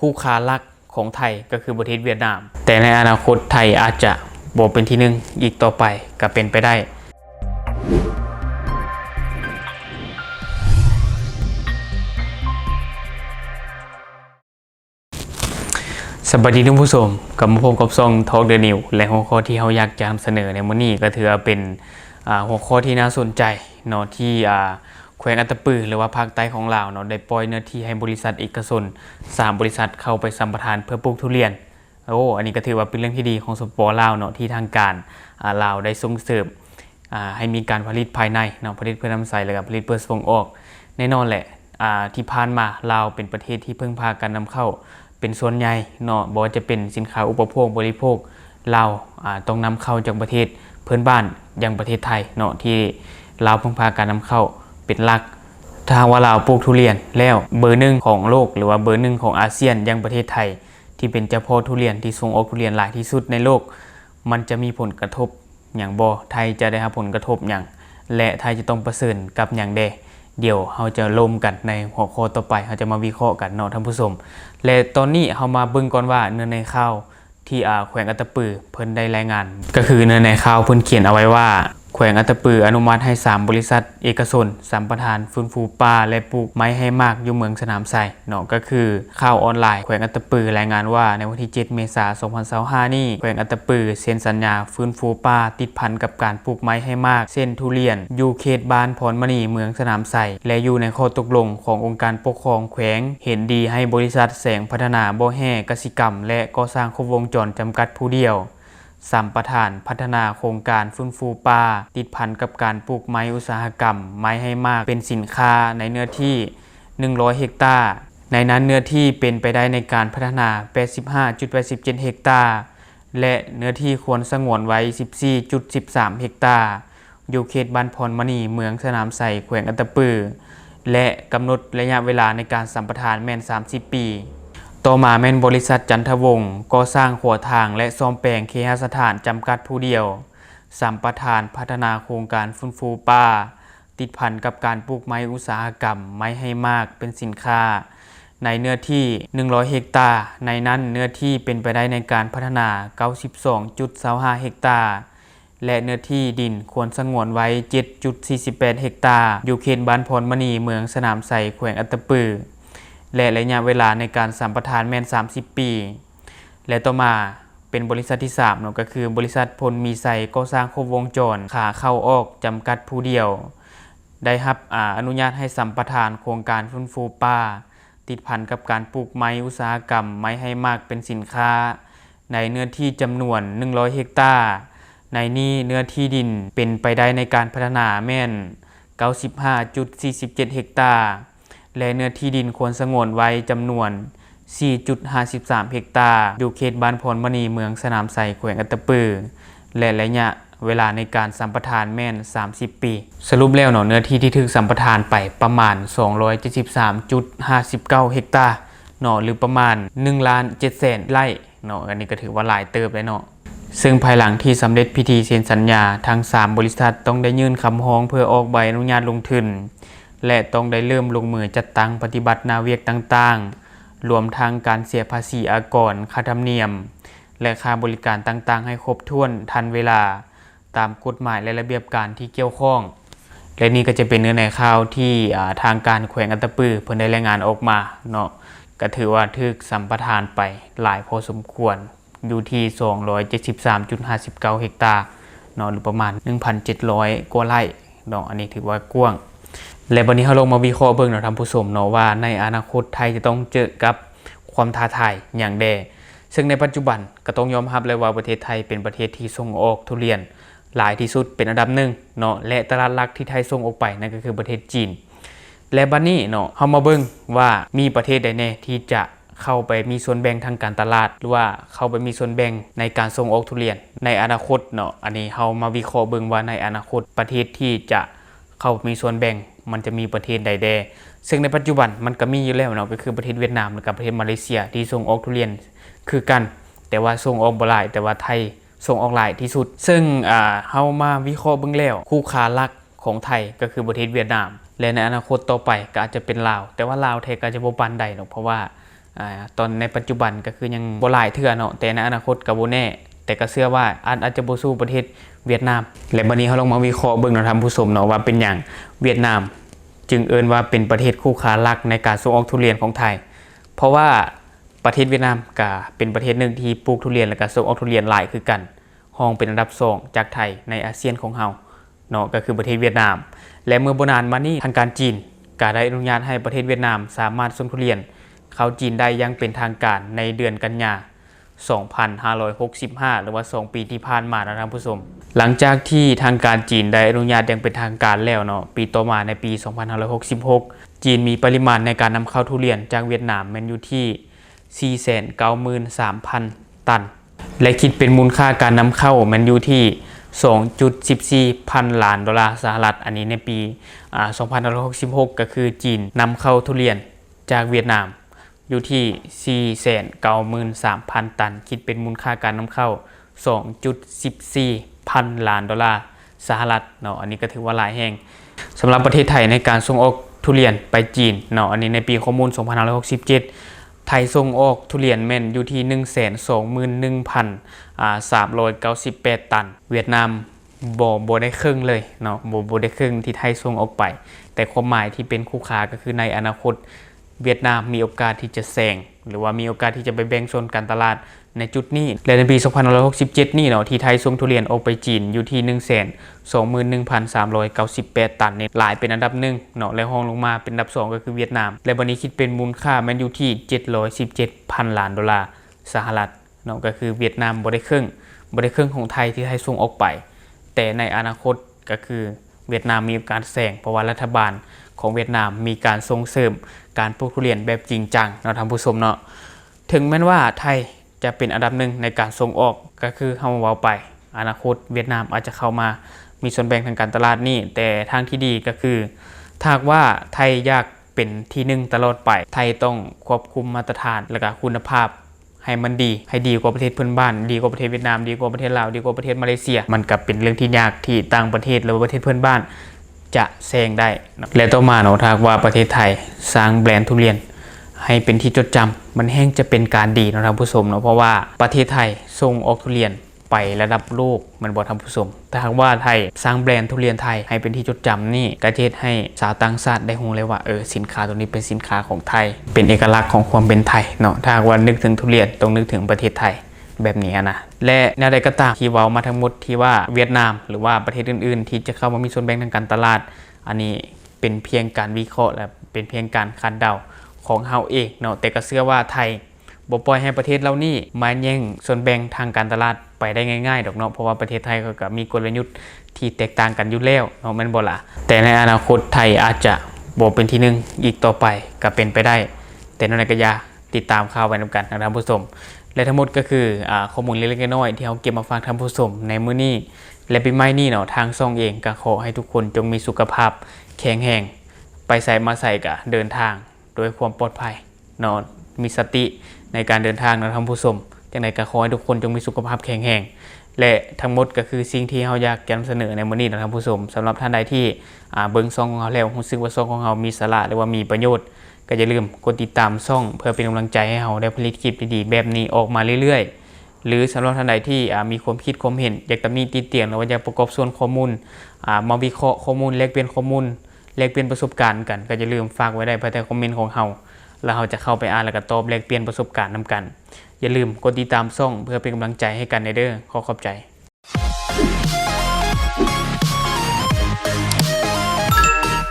คู่ค้าหลักของไทยก็คือประเทศเวียดนามแต่ในอนาคตไทยอาจจะบ่เป็นที่หนึ่งอีกต่อไปก็เป็นไปได้สวัสดีท่านผู้ชมกลับมาพบกับช่อง Talk the New และหัวข้อที่เราอยากจะนำเสนอในมื้อนี้ก็ถือเป็นหัวข้อที่น่าสนใจเนาะที่แขวงอัตตปือหรือว่าภาคใต้ของลาวเนาะได้ปล่อยเนื้อที่ให้บริษัทเอกชน3บริษัทเข้าไปสัมปทานเพื่อปลูกทุเรียนอันนี้ก็ถือว่าเป็นเรื่องที่ดีของสปป.ลาวเนาะที่ทางการลาวได้ส่งเสริมให้มีการผลิตภายในเนาะผลิตเพื่อนำใส่แล้วก็ผลิตเพื่อส่งออกแน่นอนแหละที่ผ่านมาลาวเป็นประเทศที่พึ่งพาการนำเข้าเป็นส่วนใหญ่เนาะบ่ว่าจะเป็นสินค้าอุปโภคบริโภคลาวต้องนำเข้าจากประเทศเพื่อนบ้านอย่างประเทศไทยเนาะที่ลาวพึ่งพาการนำเข้าเป็นหลักถ้าว่าลาวปลูกทุเรียนแล้วเบอร์หนึ่งของโลกหรือว่าเบอร์หนึ่งของอาเซียนอย่างประเทศไทยที่เป็นเจ้าพ่อทุเรียนที่ส่งออกทุเรียนหลายที่สุดในโลกมันจะมีผลกระทบอย่างบ่ไทยจะได้รับผลกระทบอย่างและไทยจะต้องประเสริฐกับอย่างใดเดี๋ยวเราจะลมกันในหัวข้อต่อไปเราจะมาวิเคราะห์กันเนาะท่านผู้ชมและตอนนี้เรามาเบิ่งก่อนว่าเนื้อในข่าวที่แขวงอัตตปือเพิ่นได้รายงานก็คือเนื้อในข่าวเพิ่นเขียนเอาไว้ว่าแขวงอัตตปืออนุมัติให้3บริษัทเอกชนสัมปทานฟื้นฟูป่าและปลูกไม้ให้มากอยู่เมืองสนามไทรเนาะก็คือข่าวออนไลน์แขวงอัตตปือรายงานว่าในวันที่7เมษายน2025นี้แขวงอัตตปือเซ็นสัญญาฟื้นฟูป่าติดพันกับการปลูกไม้ให้มากเส้นทุเรียนอยู่เขตบ้านพรมณีเมืองสนามไทรและอยู่ในข้อตกลงขององค์การปกครองแขวงเห็นดีให้บริษัทแสงพัฒนาบ่อแห่กสิกรรมและก่อสร้างครบวงจรจำกัดผู้เดียวสัมปทานพัฒนาโครงการฟื้นฟูป่าติดพันกับการปลูกไม้อุตสาหกรรมไม้ให้มากเป็นสินค้าในเนื้อที่100เฮกตาร์ในนั้นเนื้อที่เป็นไปได้ในการพัฒนา 85.87 เฮกตาร์และเนื้อที่ควรสงวนไว้ 14.13 เฮกตาร์อยู่เขตบ้านพรมณีเมืองสนามไทรแขวงอัตตปือและกำหนดระยะเวลาในการสัมปทานแม่น30 ปีต่อมาแม่นบริษัทจันทวงศ์ก่อสร้างหัวทางและซ่อมแปลงเคหสถานจำกัดผู้เดียวสัมปทานพัฒนาโครงการฟื้นฟูป่าติดพันกับการปลูกไม้อุตสาหกรรมไม้ให้มากเป็นสินค้าในเนื้อที่100เฮกตาร์ในนั้นเนื้อที่เป็นไปได้ในการพัฒนา 92.25 เฮกตาร์และเนื้อที่ดินควรสงวนไว้ 7.48 เฮกตาร์อยู่เขตบ้านพรมณีเมืองสนามไทรแขวงอัตตปือและระยะเวลาในการสัมปทานแม่น30 ปีและต่อมาเป็นบริษัทที่3เนาะก็คือบริษัทพลมีไซก่อสร้างครบวงจรขาเข้าออกจำกัดผู้เดียวได้รับอนุญาตให้สัมปทานโครงการฟื้นฟูป่าติดพันกับการปลูกไม้อุตสาหกรรมไม้ให้มากเป็นสินค้าในเนื้อที่จำนวน100เฮกตาร์ในนี้เนื้อที่ดินเป็นไปได้ในการพัฒนาแม่น 95.47 เฮกตาร์และเนื้อที่ดินควรสงวนไว้จำนวน 4.53 เฮกตาร์อยู่เขตบ้านพรมณีเมืองสนามไทรแขวงอัตตปือและระยะเวลาในการสัมปทานแม่น30 ปีสรุปแล้วเนาะเนื้อที่ที่ถูกสัมปทานไปประมาณ 273.59 เฮกตาร์เนาะหรือประมาณ 1,700,000 ไร่เนาะอันนี้ก็ถือว่าหลายเติบเลยเนาะซึ่งภายหลังที่สำเร็จพิธีเซ็นสัญญาทั้ง3บริษัทต้องได้ยื่นคำร้องเพื่อออกใบอนุญาตลงทุนและต้องได้เริ่มลงมือจัดตั้งปฏิบัติหน้าเวียกต่างๆรวมทั้งการเสียภาษีอากรค่าธรรมเนียมและค่าบริการต่างๆให้ครบถ้วนทันเวลาตามกฎหมายและระเบียบการที่เกี่ยวข้องและนี่ก็จะเป็นเนื้อในข่าวที่ทางการแขวงอัตตปือเพิ่นได้รายงานออกมาเนาะก็ถือว่าถูกสัมปทานไปหลายพอสมควรอยู่ที่ 273.59 เฮกตาร์เนาะหรือประมาณ 1,700 กว่าไร่เนาะอันนี้ถือว่ากว้างและวันนี้เราลงมาวิเคราะห์เบิ่งเนาะท่านผู้ชมเนาะว่าในอนาคตไทยจะต้องเจอกับความท้าทายอย่างใดซึ่งในปัจจุบันก็ต้องยอมรับเลยว่าประเทศไทยเป็นประเทศที่ส่งออกทุเรียนหลายที่สุดเป็นอันดับหนึ่งเนาะและตลาดหลักที่ไทยส่งออกไปนั่นก็คือประเทศจีนและบัดนี้เนาะเฮามาเบิ่งว่ามีประเทศใดแน่ที่จะเข้าไปมีส่วนแบ่งทางการตลาดหรือว่าเข้าไปมีส่วนแบ่งในการส่งออกทุเรียนในอนาคตเนาะอันนี้เฮามาวิเคราะห์เบิ่งว่าในอนาคตประเทศที่จะเข้ามีส่วนแบ่งมันจะมีประเทศใดแดซึ่งในปัจจุบันมันก็มีอยู่แล้วเนาะก็คือประเทศเวียดนามและกับประเทศมาเลเซียที่ส่งออกทุเรียนคือกันแต่ว่าส่งออกบ่หลายแต่ว่าไทยส่งออกหลายที่สุดซึ่งเฮามาวิเคราะห์เบิ่งแล้วคู่ค้าหลักของไทยก็คือประเทศเวียดนามและในอนาคตต่อไปก็อาจจะเป็นลาวแต่ว่าลาวไทยก็จะบ่ปานใดหรอกเพราะว่า ตอนในปัจจุบันก็คือยังบ่หลายเทื่อเนาะแต่ในอนาคตก็บ่แน่แต่ก็เชื่อว่าอาจจะบ่สู้ประเทศเวียดนามและบัดนี้เราลองมาวิเคราะห์เบิ่งเนาะท่านผู้ชมเนาะว่าเป็นหยังเวียดนามจึงเอิ้นว่าเป็นประเทศคู่ค้าหลักในการส่งออกทุเรียนของไทยเพราะว่าประเทศเวียดนามก็เป็นประเทศหนึ่งที่ปลูกทุเรียนและก็ส่งออกทุเรียนหลายคือกันห้องเป็นอันดับ2จากไทยในอาเซียนของเราเนาะก็คือประเทศเวียดนามและเมื่อบ่นานมานี้ทางการจีนก็ได้อนุญาตให้ประเทศเวียดนามสามารถส่งทุเรียนเข้าจีนได้อย่างเป็นทางการในเดือนกันยายน 2565 หรือว่า2ปีที่ผ่านมานะท่านผู้ชมหลังจากที่ทางการจีนได้อนุญาตอย่างเป็นทางการแล้วเนาะปีต่อมาในปี 2566 จีนมีปริมาณในการนำเข้าทุเรียนจากเวียดนามแม้นอยู่ที่ 493,000 ตันและคิดเป็นมูลค่าการนำเข้าแม้นอยู่ที่ 2.14 พันล้านดอลลาร์สหรัฐอันนี้ในปี 2566 ก็คือจีนนำเข้าทุเรียนจากเวียดนามอยู่ที่ 493,000 ตันคิดเป็นมูลค่าการนำเข้า 2.14 พันล้านดอลลาร์สหรัฐเนาะอันนี้ก็ถือว่าหลายแห่งสำหรับประเทศไทยในการส่งออกทุเรียนไปจีนเนาะอันนี้ในปีข้อมูล 2567 ไทยส่งออกทุเรียนแม่นอยู่ที่ 121,398 ตันเวียดนามบ่ได้ครึ่งเลยเนาะบ่ได้ครึ่งที่ไทยส่งออกไปแต่ความหมายที่เป็นคู่ค้าก็คือในอนาคตเวียดนามมีโอกาสที่จะแซงหรือว่ามีโอกาสที่จะไปแบ่งโซนการตลาดในจุดนี้และในปี 2567 นี่เนาะที่ไทยส่งทุเรียนออกไปจีนอยู่ที่ 121,398 ตันนี่หลายเป็นอันดับ1เนาะและรองลงมาเป็นอันดับ2ก็คือเวียดนามและบัดนี้คิดเป็นมูลค่ามันอยู่ที่ 717,000 ล้านดอลลาร์สหรัฐเนาะก็คือเวียดนามบ่ได้ครึ่งของไทยที่ไทยส่งออกไปแต่ในอนาคตก็คือเวียดนามมีการแซงเพราะว่ารัฐบาลของเวียดนามมีการส่งเสริมการปลูกทุเรียนแบบจริงจังเนาะท่านผู้ชมเนาะถึงแม้ว่าไทยจะเป็นอันดับ1ในการส่งออกก็คือเฮาเว้าไปอนาคตเวียดนามอาจจะเข้ามามีส่วนแบ่งทางการตลาดนี่แต่ทางที่ดีก็คือถ้าว่าไทยอยากเป็นที่1ตลอดไปไทยต้องควบคุมมาตรฐานและก็คุณภาพให้มันดีให้ดีกว่าประเทศเพื่อนบ้านดีกว่าประเทศเวียดนามดีกว่าประเทศลาวดีกว่าประเทศมาเลเซียมันก็เป็นเรื่องที่ยากที่ต่างประเทศหรือประเทศเพื่อนบ้านจะแซงได้และต่อมาเนาะถ้าว่าประเทศไทยสร้างแบรนด์ทุเรียนให้เป็นที่จดจำมันแห้งจะเป็นการดีนะท่านผู้ชมเนาะเพราะว่าประเทศไทยส่งออกทุเรียนไประดับโลกมันบ่ท่านผู้ชมแต่หากว่าไทยสร้างแบรนด์ทุเรียนไทยให้เป็นที่จดจำนี่ก็จะให้ชาวต่างชาติได้รู้เลยว่าสินค้าตัวนี้เป็นสินค้าของไทยเป็นเอกลักษณ์ของความเป็นไทยเนาะถ้าว่านึกถึงทุเรียนต้องนึกถึงประเทศไทยแบบนี้นะและแนวใดก็ตามที่เว้ามาทั้งหมดที่ว่าเวียดนามหรือว่าประเทศอื่นๆที่จะเข้ามามีส่วนแบ่งทางการตลาดอันนี้เป็นเพียงการวิเคราะห์และเป็นเพียงการคาดเดาของเฮาเองเนาะแต่ก็เชื่อว่าไทยบ่ปล่อยให้ประเทศเหล่านี้มาแย่งส่วนแบ่งทางการตลาดไปได้ง่ายๆดอกเนาะเพราะว่าประเทศไทยก็มีกลยุทธ์ที่แตกต่างกันอยู่แล้วเนาะแม่นบ่ล่ะแต่ในอนาคตไทยอาจจะบ่เป็นที่1อีกต่อไปก็เป็นไปได้แต่นั่นก็อย่าติดตามข่าวไว้นำกันนะท่านผู้ชมและทั้งหมดก็คือข้อมูลเล็กๆน้อยๆที่เฮาเก็บมาฝากท่านผู้ชมในมื้อนี้และปีใหม่นี้เนาะทางช่องเองก็ขอให้ทุกคนจงมีสุขภาพแข็งแรงไปใส่มาใส่ก็เดินทางโดยความปลอดภัยเนาะมีสติในการเดินทางนะท่านผู้ชมจังได๋ก็ขอให้ทุกคนจงมีสุขภาพแข็งแรงและทั้งหมดก็คือสิ่งที่เฮาอยากนำเสนอในมื้อนี้นะท่านผู้ชมสำหรับท่านใดที่เบิ่งช่องของเฮาแล้วรู้สึกว่าช่องของเฮามีสาระหรือว่ามีประโยชน์ก็อย่าลืมกดติดตามช่องเพื่อเป็นกำลังใจให้เฮาได้ผลิตคลิปดีๆแบบนี้ออกมาเรื่อยๆหรือสำหรับท่านใดที่มีความคิดความเห็นอยากตำหนิติเตียงหรือว่าอยากประกอบส่วนข้อมูลมาวิเคราะห์ข้อมูลแลกเปลี่ยนข้อมูลแลกเปลี่ยนประสบการณ์กันก็อย่าลืมฝากไว้ได้ภายใต้คอมเมนต์ของเฮาแล้วเราจะเข้าไปอ่านแล้วก็ตอบแลกเปลี่ยนประสบการณ์นำกันอย่าลืมกดติดตามช่องเพื่อเป็นกำลังใจให้กันในเด้อขอบใจ